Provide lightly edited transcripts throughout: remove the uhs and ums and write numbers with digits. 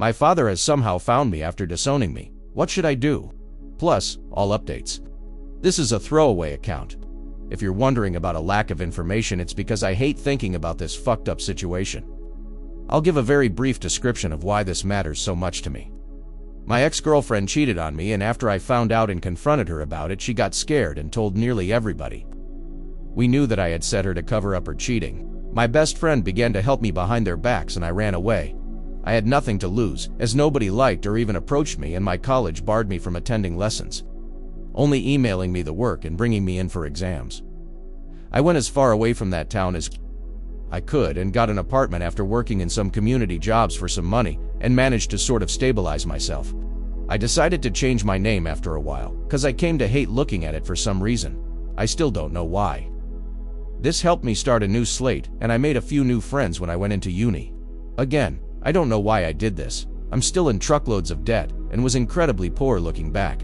My father has somehow found me after disowning me. What should I do? Plus, all updates. This is a throwaway account. If you're wondering about a lack of information, it's because I hate thinking about this fucked up situation. I'll give a very brief description of why this matters so much to me. My ex-girlfriend cheated on me, and after I found out and confronted her about it, she got scared and told nearly everybody. We knew that I had set her to cover up her cheating. My best friend began to help me behind their backs and I ran away. I had nothing to lose, as nobody liked or even approached me, and my college barred me from attending lessons, only emailing me the work and bringing me in for exams. I went as far away from that town as I could and got an apartment after working in some community jobs for some money and managed to sort of stabilize myself. I decided to change my name after a while, cause I came to hate looking at it for some reason. I still don't know why. This helped me start a new slate, and I made a few new friends when I went into uni. Again, I don't know why I did this. I'm still in truckloads of debt and was incredibly poor looking back.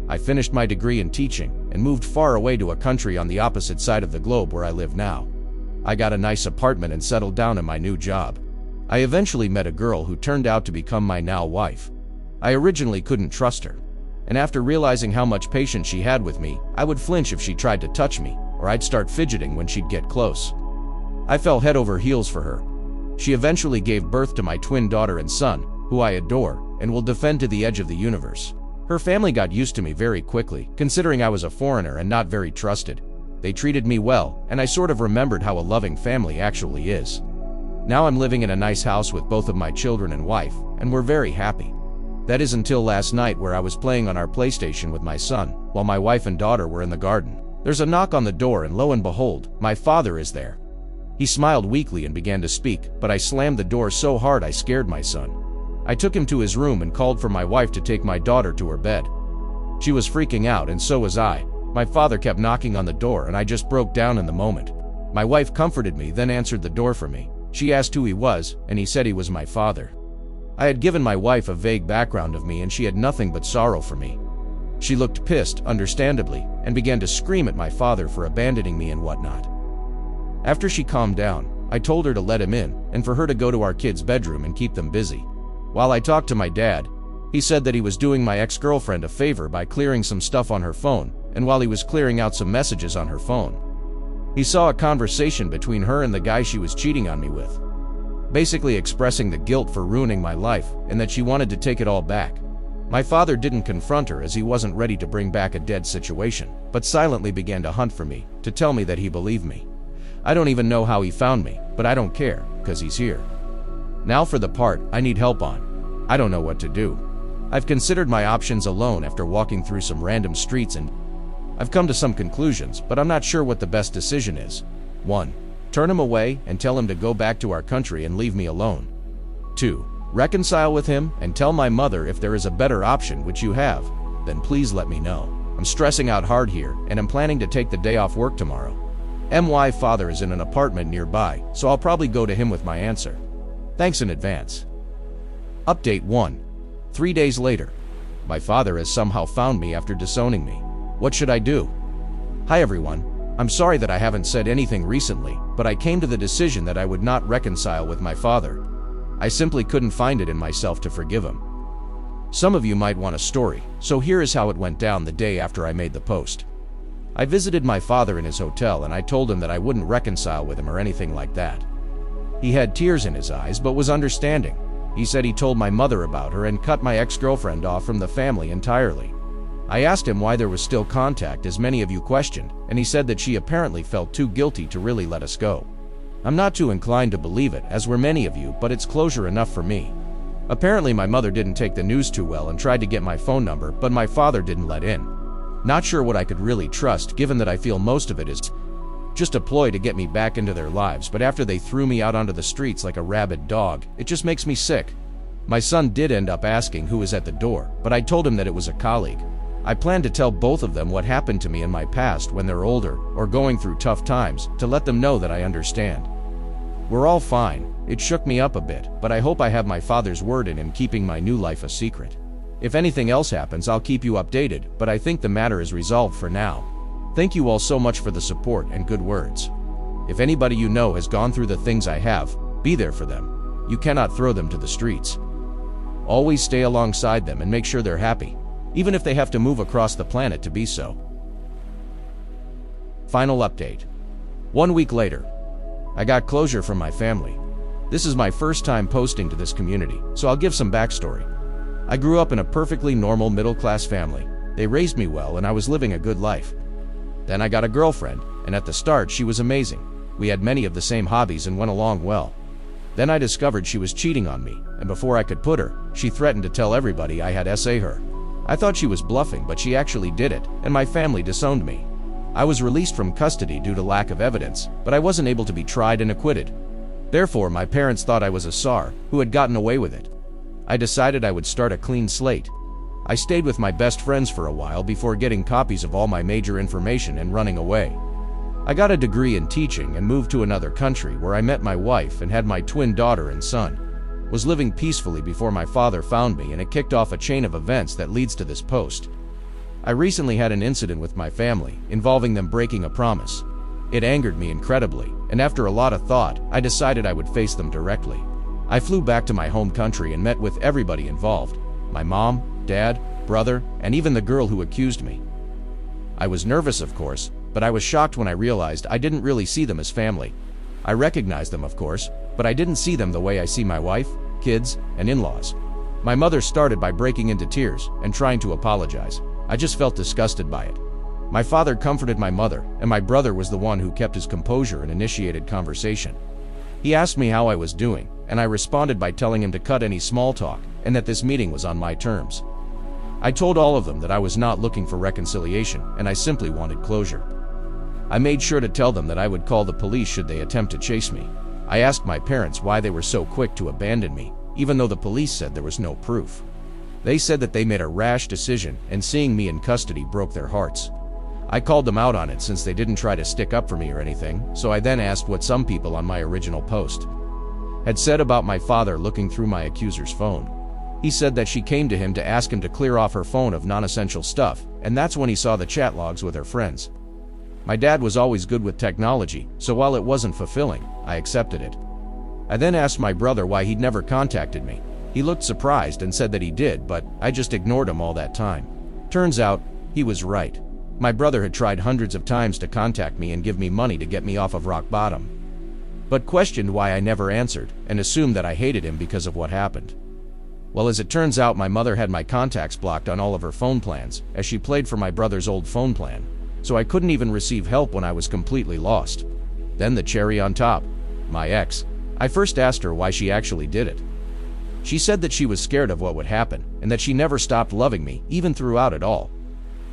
I finished my degree in teaching and moved far away to a country on the opposite side of the globe where I live now. I got a nice apartment and settled down in my new job. I eventually met a girl who turned out to become my now wife. I originally couldn't trust her, and after realizing how much patience she had with me, I would flinch if she tried to touch me, or I'd start fidgeting when she'd get close. I fell head over heels for her. She eventually gave birth to my twin daughter and son, who I adore and will defend to the edge of the universe. Her family got used to me very quickly, considering I was a foreigner and not very trusted. They treated me well, and I sort of remembered how a loving family actually is. Now I'm living in a nice house with both of my children and wife, and we're very happy. That is until last night, where I was playing on our PlayStation with my son, while my wife and daughter were in the garden. There's a knock on the door, and lo and behold, my father is there. He smiled weakly and began to speak, but I slammed the door so hard I scared my son. I took him to his room and called for my wife to take my daughter to her bed. She was freaking out, and so was I. My father kept knocking on the door, and I just broke down in the moment. My wife comforted me, then answered the door for me. She asked who he was, and he said he was my father. I had given my wife a vague background of me, and she had nothing but sorrow for me. She looked pissed, understandably, and began to scream at my father for abandoning me and whatnot. After she calmed down, I told her to let him in, and for her to go to our kids' bedroom and keep them busy. While I talked to my dad, he said that he was doing my ex-girlfriend a favor by clearing some stuff on her phone, and while he was clearing out some messages on her phone, he saw a conversation between her and the guy she was cheating on me with, basically expressing the guilt for ruining my life and that she wanted to take it all back. My father didn't confront her, as he wasn't ready to bring back a dead situation, but silently began to hunt for me, to tell me that he believed me. I don't even know how he found me, but I don't care, because he's here. Now for the part I need help on. I don't know what to do. I've considered my options alone after walking through some random streets, and I've come to some conclusions, but I'm not sure what the best decision is. 1. Turn him away and tell him to go back to our country and leave me alone. 2. Reconcile with him and tell my mother. If there is a better option, which you have, then please let me know. I'm stressing out hard here, and I'm planning to take the day off work tomorrow. My father is in an apartment nearby, so I'll probably go to him with my answer. Thanks in advance. Update 1. 3 days later. My father has somehow found me after disowning me. What should I do? Hi everyone. I'm sorry that I haven't said anything recently, but I came to the decision that I would not reconcile with my father. I simply couldn't find it in myself to forgive him. Some of you might want a story, so here is how it went down the day after I made the post. I visited my father in his hotel, and I told him that I wouldn't reconcile with him or anything like that. He had tears in his eyes but was understanding. He said he told my mother about her and cut my ex-girlfriend off from the family entirely. I asked him why there was still contact, as many of you questioned, and he said that she apparently felt too guilty to really let us go. I'm not too inclined to believe it, as were many of you, but it's closure enough for me. Apparently my mother didn't take the news too well and tried to get my phone number, but my father didn't let in. Not sure what I could really trust, given that I feel most of it is just a ploy to get me back into their lives, but after they threw me out onto the streets like a rabid dog, it just makes me sick. My son did end up asking who was at the door, but I told him that it was a colleague. I plan to tell both of them what happened to me in my past when they're older or going through tough times, to let them know that I understand. We're all fine. It shook me up a bit, but I hope I have my father's word in him keeping my new life a secret. If anything else happens, I'll keep you updated, but I think the matter is resolved for now. Thank you all so much for the support and good words. If anybody you know has gone through the things I have, be there for them. You cannot throw them to the streets. Always stay alongside them and make sure they're happy, even if they have to move across the planet to be so. Final update. 1 week later. I got closure from my family. This is my first time posting to this community, so I'll give some backstory. I grew up in a perfectly normal middle-class family. They raised me well and I was living a good life. Then I got a girlfriend, and at the start she was amazing. We had many of the same hobbies and went along well. Then I discovered she was cheating on me, and before I could put her, she threatened to tell everybody I had SA her. I thought she was bluffing, but she actually did it, and my family disowned me. I was released from custody due to lack of evidence, but I wasn't able to be tried and acquitted. Therefore, my parents thought I was a SAR who had gotten away with it. I decided I would start a clean slate. I stayed with my best friends for a while before getting copies of all my major information and running away. I got a degree in teaching and moved to another country where I met my wife and had my twin daughter and son. Was living peacefully before my father found me, and it kicked off a chain of events that leads to this post. I recently had an incident with my family involving them breaking a promise. It angered me incredibly, and after a lot of thought, I decided I would face them directly. I flew back to my home country and met with everybody involved: my mom, dad, brother, and even the girl who accused me. I was nervous, of course, but I was shocked when I realized I didn't really see them as family. I recognized them, of course, but I didn't see them the way I see my wife, kids, and in-laws. My mother started by breaking into tears and trying to apologize. I just felt disgusted by it. My father comforted my mother, and my brother was the one who kept his composure and initiated conversation. He asked me how I was doing, and I responded by telling him to cut any small talk and that this meeting was on my terms. I told all of them that I was not looking for reconciliation and I simply wanted closure. I made sure to tell them that I would call the police should they attempt to chase me. I asked my parents why they were so quick to abandon me, even though the police said there was no proof. They said that they made a rash decision, and seeing me in custody broke their hearts. I called them out on it since they didn't try to stick up for me or anything, so I then asked what some people on my original post had said about my father looking through my accuser's phone. He said that she came to him to ask him to clear off her phone of non-essential stuff, and that's when he saw the chat logs with her friends. My dad was always good with technology, so while it wasn't fulfilling, I accepted it. I then asked my brother why he'd never contacted me. He looked surprised and said that he did, but I just ignored him all that time. Turns out, he was right. My brother had tried hundreds of times to contact me and give me money to get me off of rock bottom, but questioned why I never answered and assumed that I hated him because of what happened. Well, as it turns out, my mother had my contacts blocked on all of her phone plans, as she played for my brother's old phone plan, so I couldn't even receive help when I was completely lost. Then the cherry on top, my ex. I first asked her why she actually did it. She said that she was scared of what would happen, and that she never stopped loving me, even throughout it all.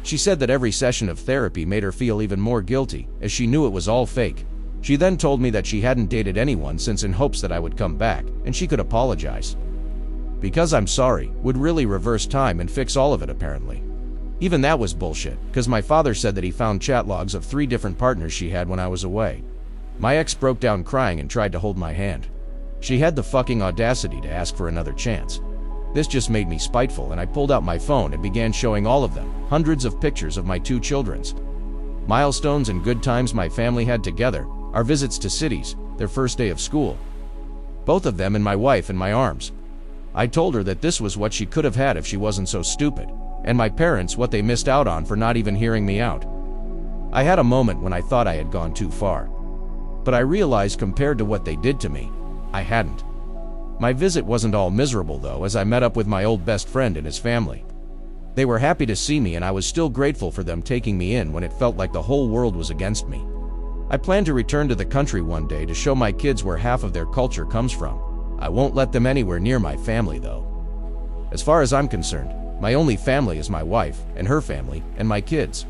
She said that every session of therapy made her feel even more guilty, as she knew it was all fake. She then told me that she hadn't dated anyone since, in hopes that I would come back, and she could apologize. Because I'm sorry would really reverse time and fix all of it, apparently. Even that was bullshit, because my father said that he found chat logs of 3 different partners she had when I was away. My ex broke down crying and tried to hold my hand. She had the fucking audacity to ask for another chance. This just made me spiteful, and I pulled out my phone and began showing all of them hundreds of pictures of my 2 children's milestones and good times my family had together, our visits to cities, their first day of school. Both of them and my wife in my arms. I told her that this was what she could have had if she wasn't so stupid, and my parents what they missed out on for not even hearing me out. I had a moment when I thought I had gone too far, but I realized compared to what they did to me, I hadn't. My visit wasn't all miserable though, as I met up with my old best friend and his family. They were happy to see me, and I was still grateful for them taking me in when it felt like the whole world was against me. I plan to return to the country one day to show my kids where half of their culture comes from. I won't let them anywhere near my family though. As far as I'm concerned, my only family is my wife and her family and my kids.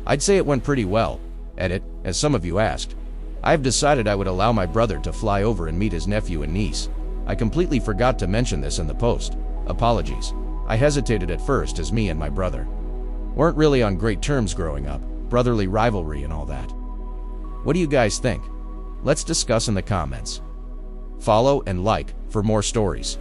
I'd say it went pretty well. Edit, as some of you asked. I've decided I would allow my brother to fly over and meet his nephew and niece. I completely forgot to mention this in the post. Apologies. I hesitated at first, as me and my brother weren't really on great terms growing up, brotherly rivalry and all that. What do you guys think? Let's discuss in the comments. Follow and like for more stories.